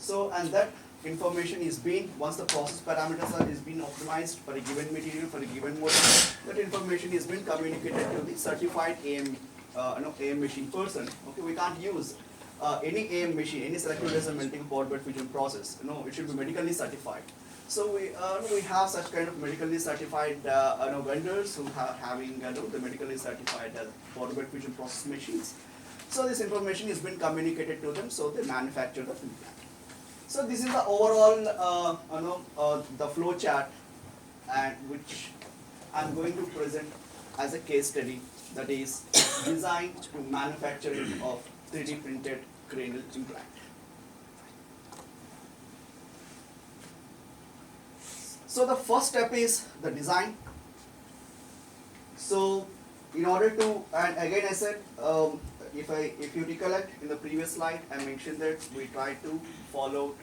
So, and that information is being, once the process parameters is being optimized for a given material, for a given model, that information is being communicated to the certified AM machine person. Okay, we can't use any AM machine, any selective laser melting pot bed fusion process. No, it should be medically certified. So we have such kind of medically certified vendors who are having the medically certified pot bed fusion process machines. So this information is being communicated to them, so they manufacture the implant. So this is the overall the flow chart, and which I'm going to present as a case study, that is design to manufacturing of 3D printed cranial implant. So the first step is the design. So in order to, and again I said, if you recollect in the previous slide, I mentioned that we try to follow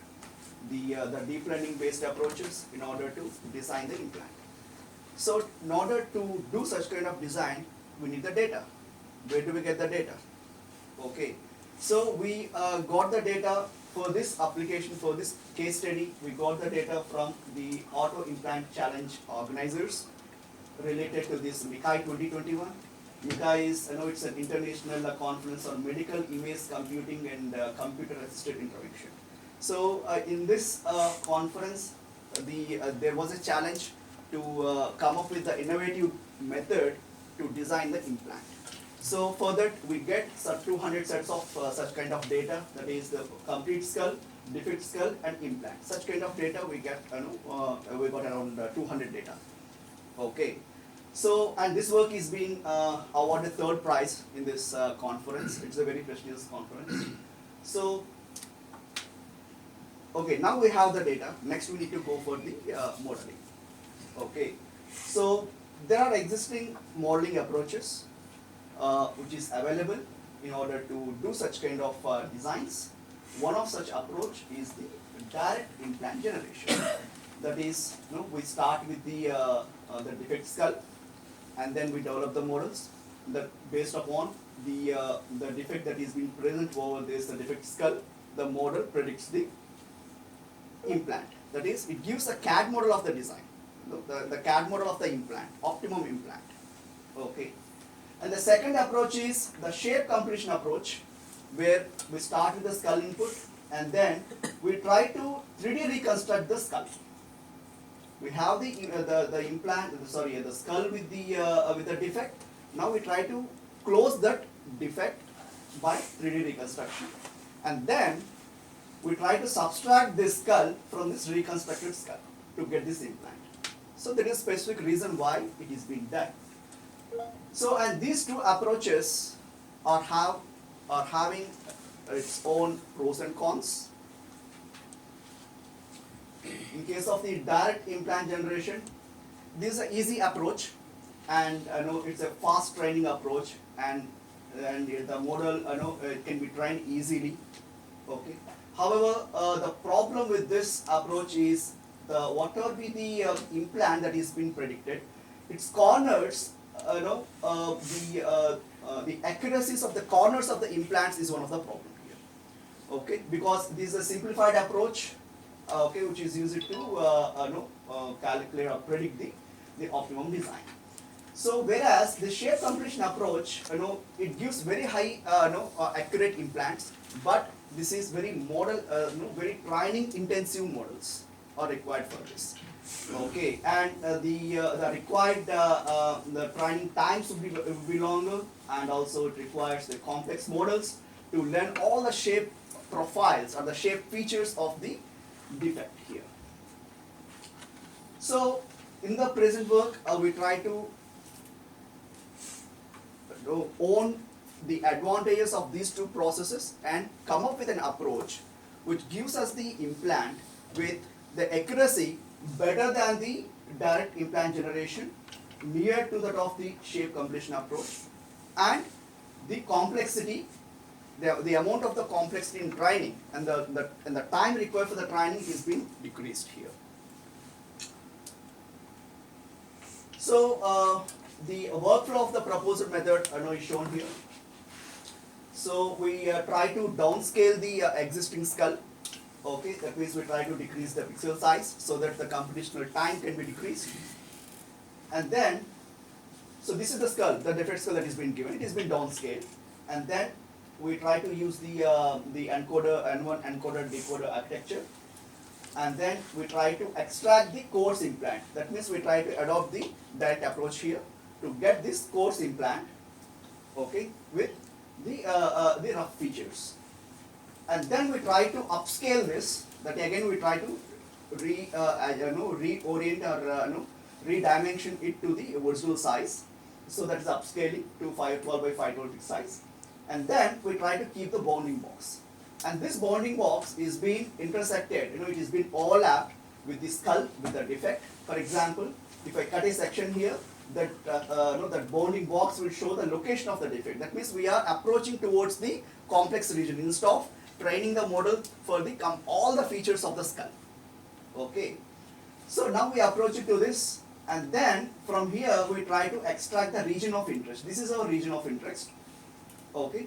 the deep learning based approaches in order to design the implant. So in order to do such kind of design, we need the data. Where do we get the data? Okay, so we got the data for this application, for this case study. We got the data from the Auto Implant Challenge organizers related to this MICAI 2021. MICAI is, it's an international conference on medical image computing and computer-assisted intervention. So in this conference, there was a challenge to come up with the innovative method to design the implant. So for that, we get 200 sets of such kind of data, that is the complete skull, defect skull, and implant. Such kind of data we get, we got around 200 data. Okay. So, and this work is being awarded third prize in this conference. It's a very prestigious conference. So, okay, now we have the data. Next we need to go for the modeling. Okay, so there are existing modeling approaches which is available in order to do such kind of designs. One of such approach is the direct implant generation. That is, we start with the defect skull, and then we develop the models that based upon the defect that is being present over this defect skull. The model predicts the implant. That is, it gives a CAD model of the design, the CAD model of the implant, optimum implant. Okay. And the second approach is the shape completion approach, where we start with the skull input and then we try to 3D reconstruct the skull. We have the implant, sorry, the skull with the defect. Now we try to close that defect by 3D reconstruction, and then we try to subtract this skull from this reconstructed skull to get this implant. So there is a specific reason why it is being done. So, and these two approaches are having its own pros and cons. In case of the direct implant generation, this is an easy approach, and it's a fast training approach, and the model it can be trained easily. Okay. However, the problem with this approach is whatever be the implant that is being predicted, its corners, the accuracies of the corners of the implants is one of the problem here. Okay, because this is a simplified approach, okay, which is used to calculate or predict the optimum design. So whereas the shape completion approach, it gives very high accurate implants, but this is very very training intensive models are required for this. Okay, and the required the training times would be longer, and also it requires the complex models to learn all the shape profiles or the shape features of the defect here. So in the present work, we try to own the advantages of these two processes and come up with an approach which gives us the implant with the accuracy better than the direct implant generation, near to that of the shape completion approach, and the complexity, the amount of the complexity in training and the time required for the training is being decreased here. So the workflow of the proposed method is shown here. So we try to downscale the existing skull. Okay, that means we try to decrease the pixel size so that the computational time can be decreased. And then, so this is the skull, the defect skull that has been given. It has been downscaled, and then we try to use the encoder N1 encoder decoder architecture, and then we try to extract the coarse implant. That means we try to adopt the direct approach here to get this coarse implant, okay, with the rough features. And then we try to upscale this. That again we try to reorient or redimension it to the original size. So that is upscaling to 512 by 512 size. And then we try to keep the bounding box. And this bounding box is being intersected, it is being overlapped with the skull, with the defect. For example, if I cut a section here, that bounding box will show the location of the defect. That means we are approaching towards the complex region instead of training the model for the all the features of the skull. Okay. So now we approach it to this, and then from here we try to extract the region of interest. This is our region of interest. Okay.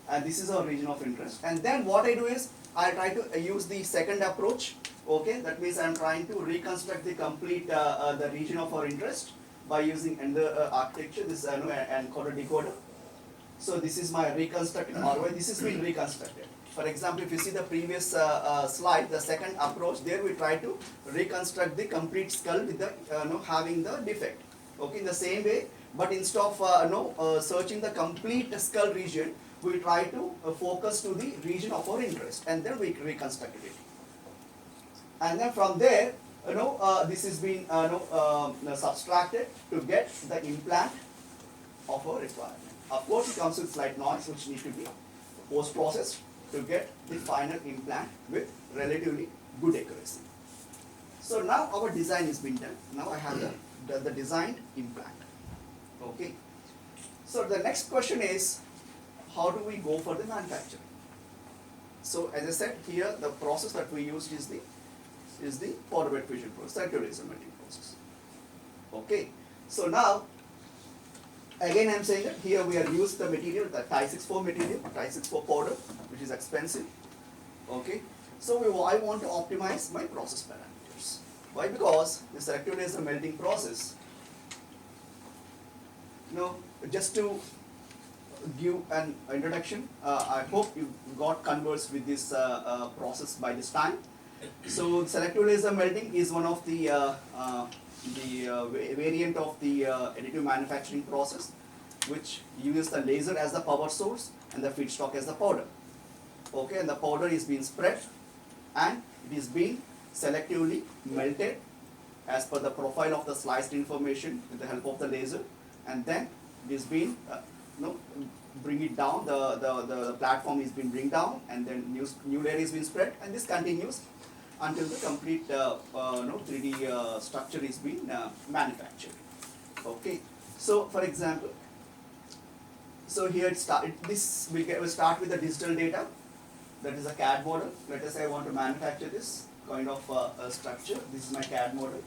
And this is our region of interest. And then what I do is I try to use the second approach. Okay, that means I am trying to reconstruct the complete the region of our interest by using the architecture, this encoder decoder. So this is my reconstructed ROI. This is being reconstructed. For example, if you see the previous slide, the second approach, there we try to reconstruct the complete skull with the having the defect. Okay, in the same way, but instead of searching the complete skull region, we try to focus to the region of our interest, and then we reconstructed it. And then from there, this is being subtracted to get the implant of our requirement. Of course, it comes with slight noise, which needs to be post-processed to get the final implant with relatively good accuracy. So now our design is been done. Now I have the designed implant. Okay. So the next question is, how do we go for the manufacturing? So as I said here, the process that we used is the powder bed fusion process, circular laser melting process. Okay. So now, again I am saying that here we have used the material, the Ti64 material, Ti64 powder, which is expensive. Okay. So I want to optimize my process parameters. Why? Because the circular laser melting process, just to give an introduction, I hope you got conversed with this process by this time. So selective laser melting is one of the variant of the additive manufacturing process, which uses the laser as the power source and the feedstock as the powder. Okay, and the powder is being spread and it is being selectively melted as per the profile of the sliced information with the help of the laser, and then it is being bring it down, the platform is being bring down, and then new layer is being spread, and this continues until the complete 3D structure is being manufactured. Okay, so for example, so here we start with the digital data, that is a CAD model. Let us say I want to manufacture this kind of structure. This is my CAD model.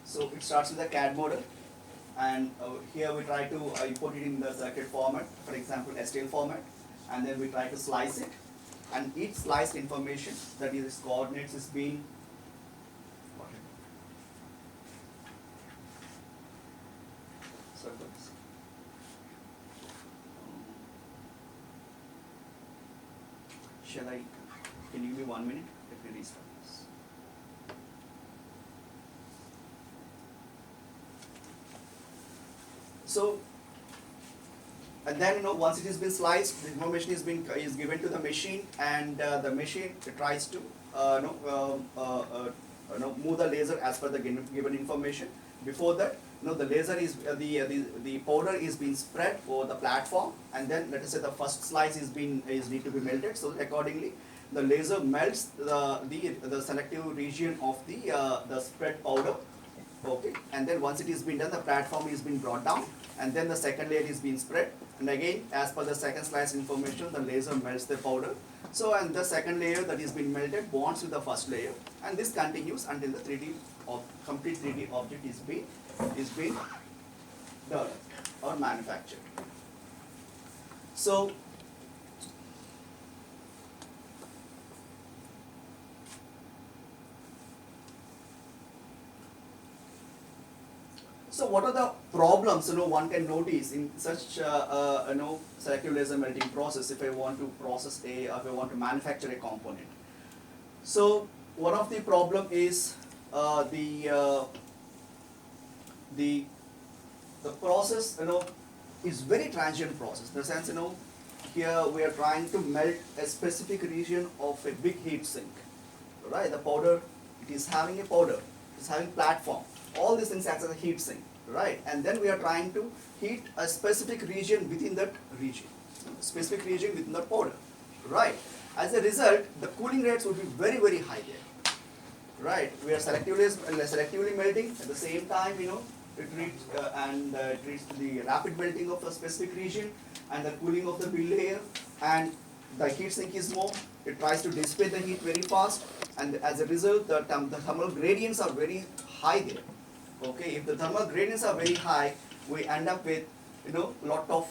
So it starts with a CAD model, and here we try to import it in the selected format, for example STL format, and then we try to slice it, and each sliced information, that is its coordinates, is being circles. Can you give me 1 minute? Let me restart this. So and then once it has been sliced, the information is given to the machine, and the machine tries to move the laser as per the given information. Before that, the laser is the powder is being spread over the platform, and then let us say the first slice is need to be melted. So accordingly, the laser melts the selective region of the spread powder. Okay, and then once it is been done, the platform is being brought down, and then the second layer is being spread, and again as per the second slice information, the laser melts the powder. So and the second layer that is being melted bonds with the first layer, and this continues until the 3D complete 3D object is being developed or manufactured. So what are the problems one can notice in such selective laser melting process if I want to process if I want to manufacture a component? So one of the problem is the process is very transient process. In the sense here we are trying to melt a specific region of a big heat sink, right? The powder, it is having a powder, it is having platform. All these things act as a heat sink, right? And then we are trying to heat a specific region within that region, specific region within the powder, right? As a result, the cooling rates would be very, very high there, right? We are selectively melting at the same time, it reaches the rapid melting of a specific region and the cooling of the build layer, and the heat sink is more. It tries to dissipate the heat very fast, and as a result, the thermal gradients are very high there. Okay, if the thermal gradients are very high, we end up with lot of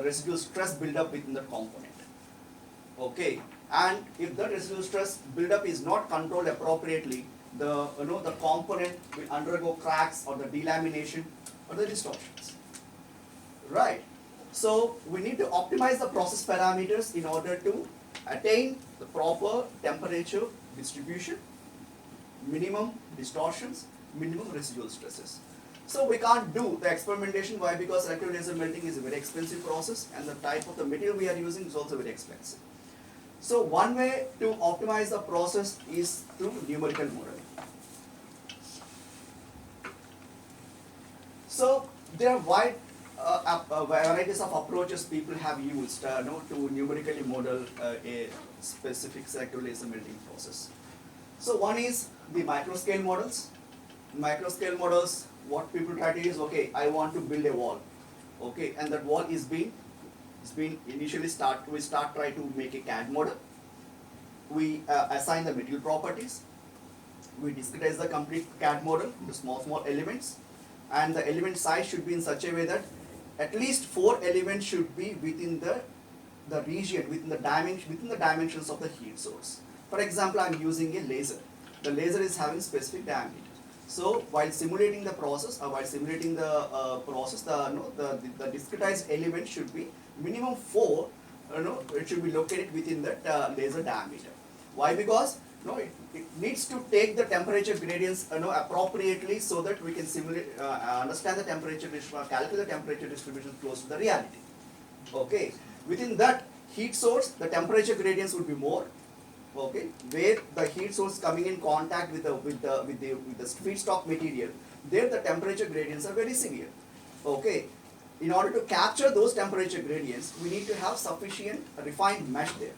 residual stress build up within the component. Okay, and if the residual stress build up is not controlled appropriately, the component will undergo cracks or the delamination or the distortions. Right. So we need to optimize the process parameters in order to attain the proper temperature distribution, minimum distortions, minimum residual stresses. So we can't do the experimentation. Why? Because selective laser melting is a very expensive process, and the type of the material we are using is also very expensive. So one way to optimize the process is through numerical modeling. So there are wide varieties of approaches people have used to numerically model a specific selective laser melting process. So one is the microscale models. Microscale models, what people try to do is, okay, I want to build a wall, okay, and that wall is being initially try to make a CAD model. We assign the material properties. We discretize the complete CAD model into small elements, and the element size should be in such a way that at least 4 elements should be within the region, within the dimensions of the heat source. For example, I am using a laser. The laser is having specific diameter. So while simulating the process, the discretized element should be minimum 4. It should be located within that laser diameter. Why? Because it needs to take the temperature gradients appropriately, so that we can simulate, understand the temperature distribution, calculate the temperature distribution close to the reality. Okay, within that heat source, the temperature gradients would be more. Okay, where the heat source coming in contact with the feedstock material, there the temperature gradients are very severe. Okay, in order to capture those temperature gradients, we need to have sufficient refined mesh there.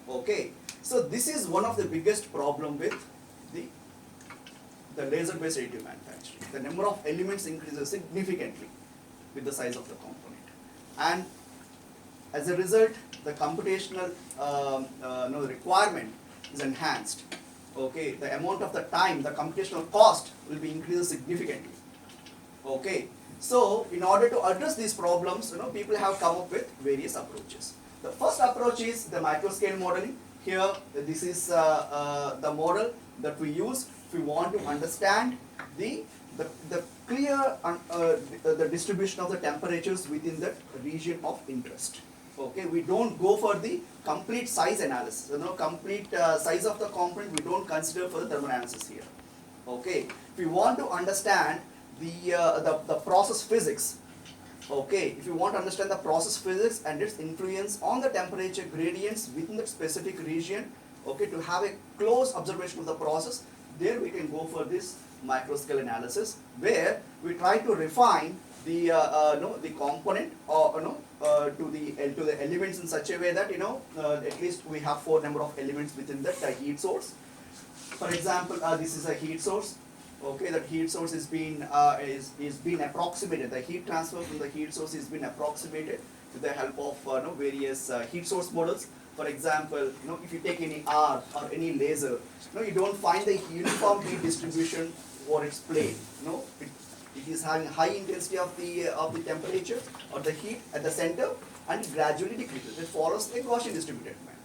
Okay, so this is one of the biggest problem with the laser-based additive manufacturing. The number of elements increases significantly with the size of the component, and as a result, the computational requirement is enhanced. Okay, the amount of the time, the computational cost will be increased significantly. Okay, so in order to address these problems, people have come up with various approaches. The first approach is the microscale modeling. Here, this is the model that we use if we want to understand the clear the distribution of the temperatures within that region of interest. Okay, we don't go for the complete size analysis. Complete size of the component we don't consider for the thermal analysis here. Okay, if we want to understand the process physics, Okay, if you want to understand the process physics and its influence on the temperature gradients within that specific region, okay, to have a close observation of the process, there we can go for this microscale analysis, where we try to refine the the component, or to the elements in such a way that at least we have 4 number of elements within that heat source. For example, this is a heat source. Okay, that heat source is being approximated. The heat transfer from the heat source is being approximated with the help of various heat source models. For example, if you take any arc or any laser, you don't find the uniform heat distribution or its plane. It is having high intensity of the temperature or the heat at the center, and it gradually decreases. It follows a Gaussian distributed manner.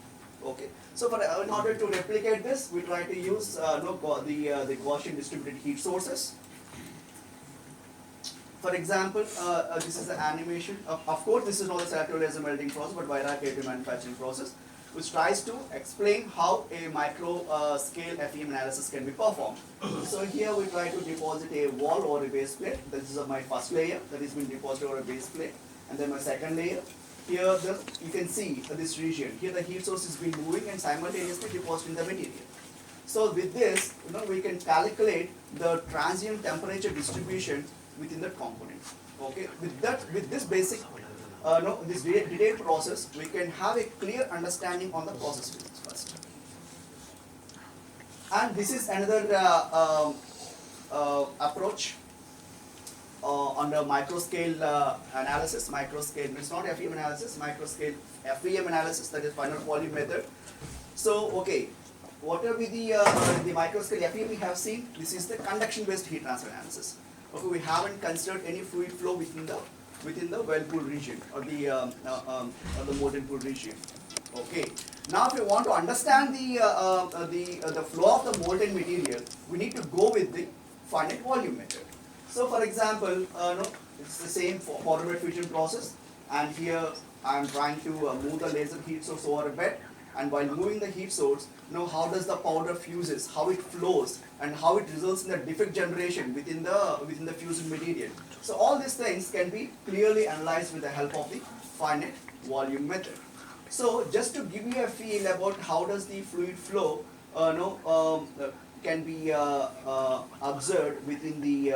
Okay, so in order to replicate this, we try to use the Gaussian distributed heat sources. For example, this is the animation. Of course, this is not the selective laser melting process, but Virac ATAL manufacturing process, which tries to explain how a micro scale FEM analysis can be performed. So here we try to deposit a wall or a base plate. This is my first layer that is being deposited over a base plate, and then my second layer. Here you can see this region. Here the heat source is being moving and simultaneously depositing the material. So with this, we can calculate the transient temperature distribution within that component. Okay, with this basic, this detailed process, we can have a clear understanding on the process physics first. And this is another approach under microscale analysis. Microscale, it's not FEM analysis, microscale FEM analysis, that is final volume method. So, okay, what will be the microscale FEM we have seen? This is the conduction based heat transfer analysis. Okay, we haven't considered any fluid flow within the whirlpool region or the molten pool region. Okay. Now, if you want to understand the flow of the molten material, we need to go with the finite volume method. So, for example, it's the same forward fusion process, and here I am trying to move the laser heat source over a bed, and while moving the heat source, how does the powder fuses, how it flows, and how it results in the defect generation within the fusion material. So all these things can be clearly analyzed with the help of the finite volume method. So just to give you a feel about how does the fluid flow can be observed within the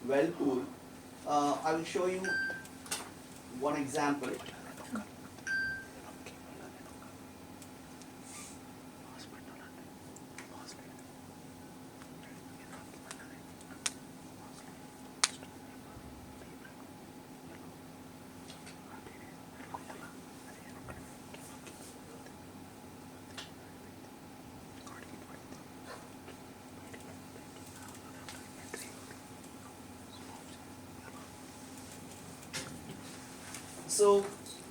whirlpool, I will show you one example. So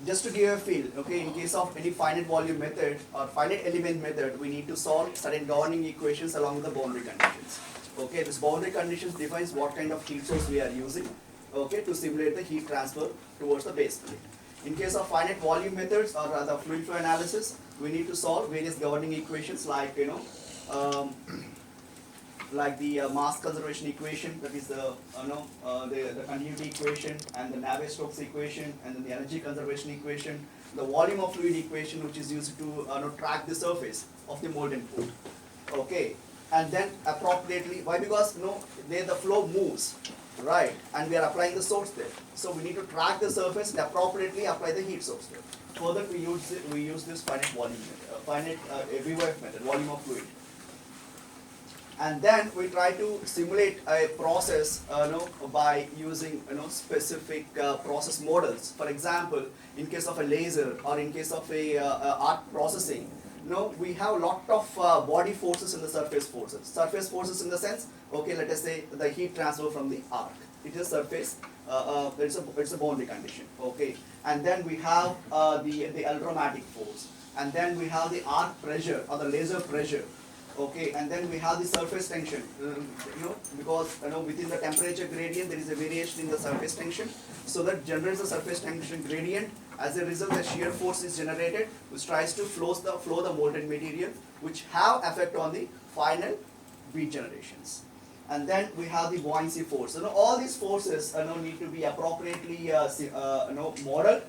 just to give a feel, okay, in case of any finite volume method or finite element method, we need to solve certain governing equations along the boundary conditions. Okay, this boundary conditions defines what kind of heat source we are using, okay, to simulate the heat transfer towards the base plate. In case of finite volume methods or the fluid flow analysis, we need to solve various governing equations like like the mass conservation equation, that is the continuity equation, and the Navier-Stokes equation, and then the energy conservation equation, the volume of fluid equation, which is used to track the surface of the molten pool. Okay, and then appropriately, why? Because there the flow moves, right, and we are applying the source there. So we need to track the surface and appropriately apply the heat source there. Further, we use this finite volume method, finite VYF method, volume of fluid. And then we try to simulate a process by using specific process models. For example, in case of a laser or in case of a arc processing, we have a lot of body forces and the surface forces. Surface forces in the sense, okay, let us say the heat transfer from the arc. It is surface, it's a boundary condition, okay. And then we have the allodramatic force. And then we have the arc pressure or the laser pressure. Okay, and then we have the surface tension, because within the temperature gradient there is a variation in the surface tension, so that generates the surface tension gradient. As a result, the shear force is generated, which tries to flow the molten material, which have effect on the final bead generations. and then we have the buoyancy force. All these forces need to be appropriately modeled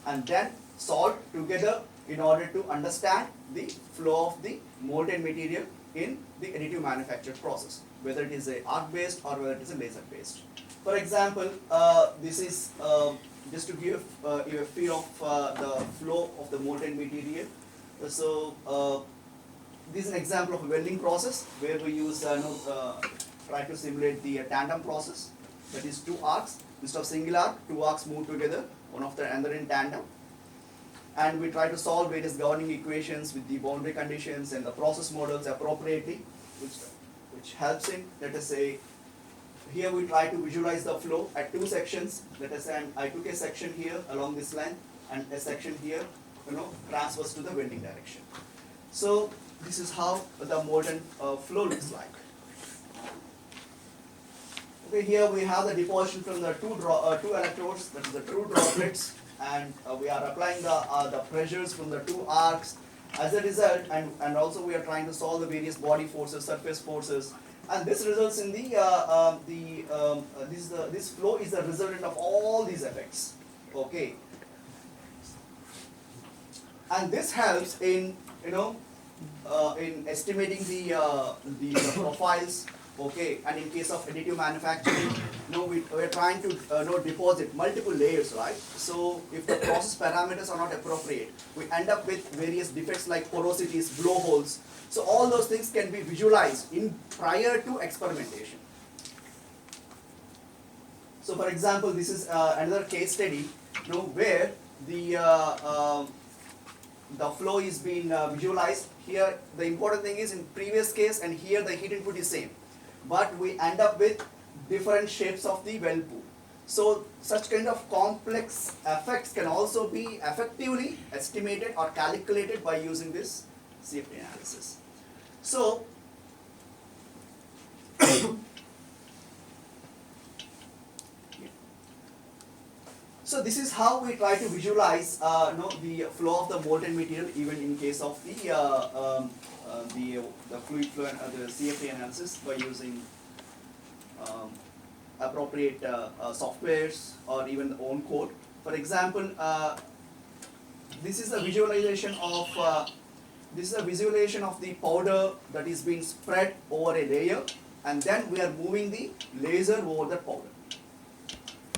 and then solved together in order to understand the flow of the molten material in the additive manufacture process, whether it is a arc based or whether it is a laser based. For example, this is just to give you a feel of the flow of the molten material. So this is an example of a welding process where we use try to simulate the tandem process. That is two arcs. Instead of single arc, two arcs move together, one after another in tandem. And we try to solve various governing equations with the boundary conditions and the process models appropriately, which helps in, let us say, here we try to visualize the flow at two sections. Let us say I took a section here along this line and a section here, transfers to the welding direction. So this is how the molten flow looks like. Okay, here we have the deposition from the two electrodes, that is the two droplets, and we are applying the pressures from the two arcs. As a result, and also we are trying to solve the various body forces, surface forces, and this results in this flow is the resultant of all these effects. Okay, and this helps in in estimating the profiles. Okay, and in case of additive manufacturing, we are trying to deposit multiple layers, right? So if the process parameters are not appropriate, we end up with various defects like porosities, blowholes. So all those things can be visualized in prior to experimentation. So for example, this is another case study, where the flow is being visualized. Here the important thing is in previous case and here the heat input is same, but we end up with different shapes of the well pool. So such kind of complex effects can also be effectively estimated or calculated by using this CFD analysis. So so this is how we try to visualize the flow of the molten material even in case of the fluid flow and the CFD analysis by using appropriate softwares or even own code. For example, this is a visualization of the powder that is being spread over a layer, and then we are moving the laser over the powder.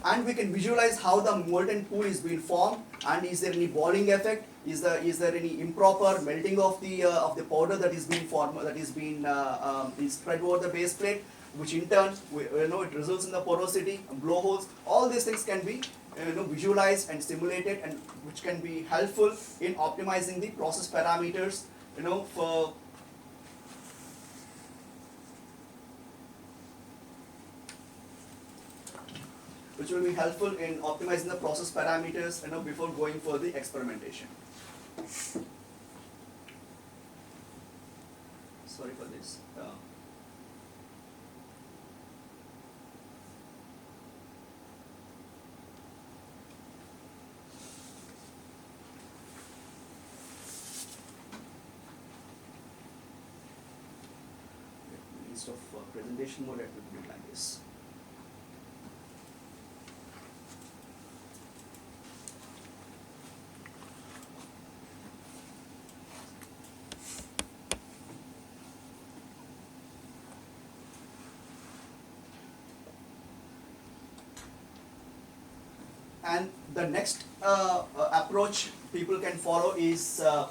And we can visualize how the molten pool is being formed, and is there any balling effect? Is there any improper melting of the powder that is being formed, that is being spread over the base plate, which in turn it results in the porosity, blowholes. All these things can be visualized and simulated, and which can be helpful in optimizing the process parameters for which will be helpful in optimizing the process parameters before going for the experimentation. Sorry for this. Instead of presentation mode, it would be like this. And the next approach people follow is the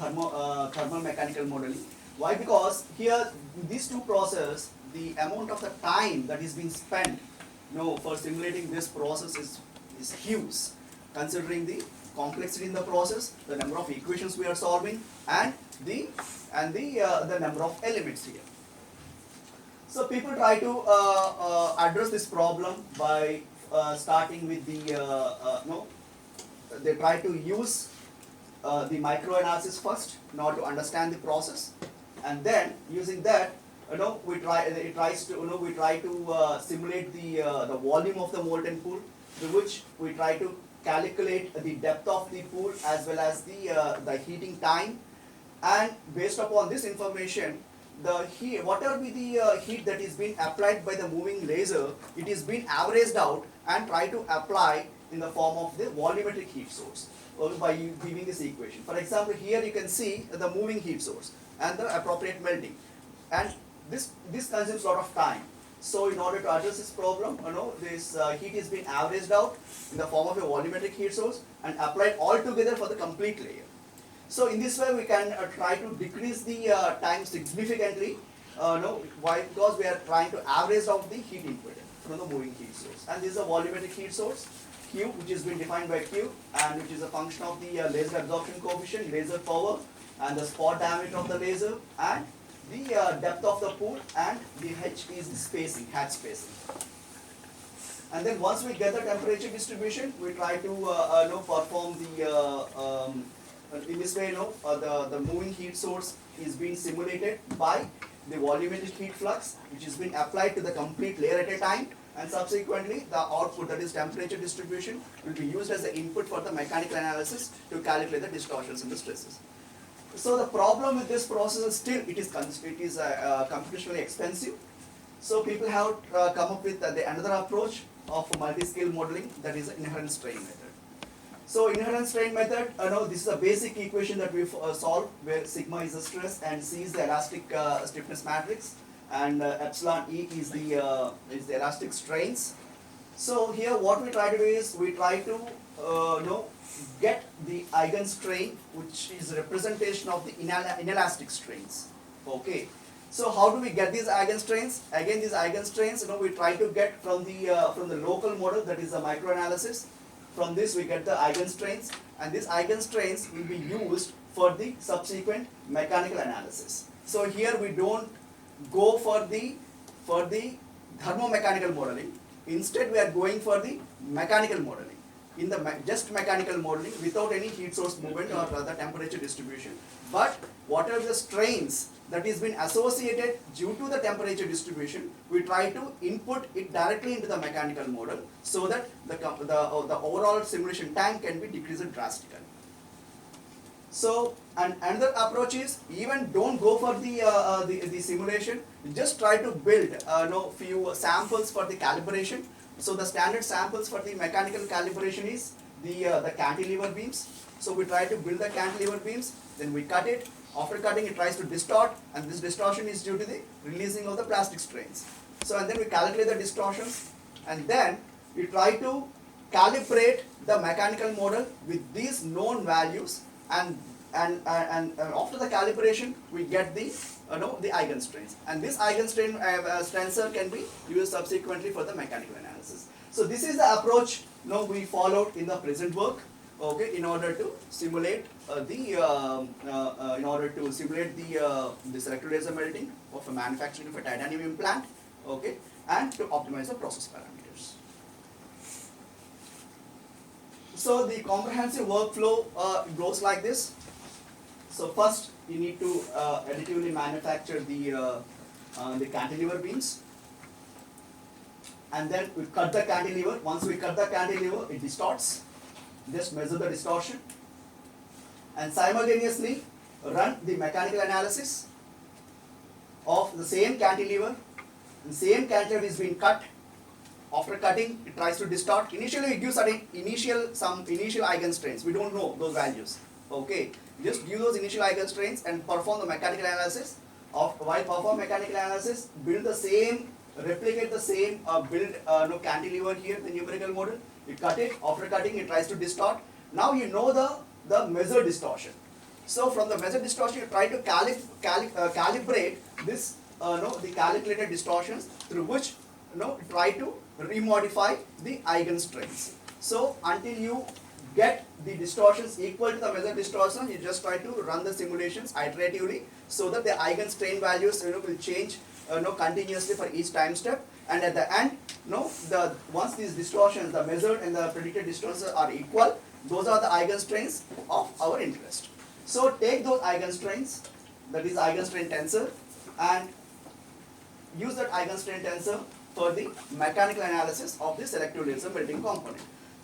thermal mechanical modeling. Why? Because here these two processes, the amount of the time that is being spent for simulating this process is huge, considering the complexity in the process, the number of equations we are solving, and the number of elements here. So people try to address this problem by starting with they try to use the microanalysis first in order to understand the process, and then using that we try to simulate the volume of the molten pool, through which we try to calculate the depth of the pool as well as the heating time, and based upon this information the heat, whatever be the heat that is being applied by the moving laser, it is being averaged out and try to apply in the form of the volumetric heat source by giving this equation. For example, here you can see the moving heat source and the appropriate melting, and this consumes a lot of time. So in order to address this problem, this heat is being averaged out in the form of a volumetric heat source and applied all together for the complete layer. So in this way we can try to decrease the time significantly. Why? Because we are trying to average out the heat input from the moving heat source. And this is a volumetric heat source, Q, which is being defined by Q, and which is a function of the laser absorption coefficient, laser power, and the spot diameter of the laser, and the depth of the pool, and the H is the spacing, hatch spacing. And then once we get the temperature distribution, we try to perform the in this way, the moving heat source is being simulated by the volumetric heat flux, which is being applied to the complete layer at a time, and subsequently the output, that is temperature distribution, will be used as the input for the mechanical analysis to calculate the distortions and the stresses. So the problem with this process is still it is computationally expensive. So people have come up with another approach of multi-scale modeling, that is inherent strain method. So inherent strain method, this is a basic equation that we solve, where sigma is the stress and C is the elastic stiffness matrix, and epsilon E is the elastic strains. So here what we try to do is we try to get the eigenstrain, which is a representation of the inelastic strains. Okay. So how do we get these eigenstrains? Again, these eigenstrains, we try to get from the local model, that is the microanalysis. From this we get the eigenstrains, and these eigenstrains will be used for the subsequent mechanical analysis. So here we don't go for the thermomechanical modeling. Instead we are going for the mechanical modeling. In the just mechanical modeling without any heat source movement or the temperature distribution. But what are the strains that is been associated due to the temperature distribution, we try to input it directly into the mechanical model so that the overall simulation time can be decreased drastically. So, and another approach is, even don't go for the simulation, just try to build few samples for the calibration. So the standard samples for the mechanical calibration is the cantilever beams. So we try to build the cantilever beams, then we cut it. After cutting, it tries to distort, and this distortion is due to the releasing of the plastic strains. So and then we calculate the distortions, and then we try to calibrate the mechanical model with these known values, and after the calibration we get the eigenstrains, and this eigenstrain tensor can be used subsequently for the mechanical analysis. So this is the approach we followed in the present work, okay, in order to simulate the selective laser melting of a manufacturing of a titanium implant, okay, and to optimize the process parameters. So the comprehensive workflow goes like this. So first you need to additively manufacture the cantilever beams, and then we cut the cantilever. Once we cut the cantilever, it distorts. Just measure the distortion, and simultaneously run the mechanical analysis of the same cantilever. The same cantilever is being cut. After cutting, it tries to distort. Initially it gives some initial eigenstrains. We don't know those values. Okay, just give those initial eigenstrains and perform the mechanical analysis. While perform mechanical analysis, replicate the same cantilever here, the numerical model. You cut it. After cutting, it tries to distort. Now you know the measured distortion. So from the measured distortion, you try to calibrate this the calculated distortions, through which try to remodify the eigenstrains. So until you get the distortions equal to the measured distortion, you just try to run the simulations iteratively, so that the eigenstrain values will change continuously for each time step, and at the end once these distortions, the measured and the predicted distortions are equal, those are the eigenstrains of our interest. So take those eigenstrains, that is eigenstrain tensor, and use that eigenstrain tensor for the mechanical analysis of the selective laser melting component.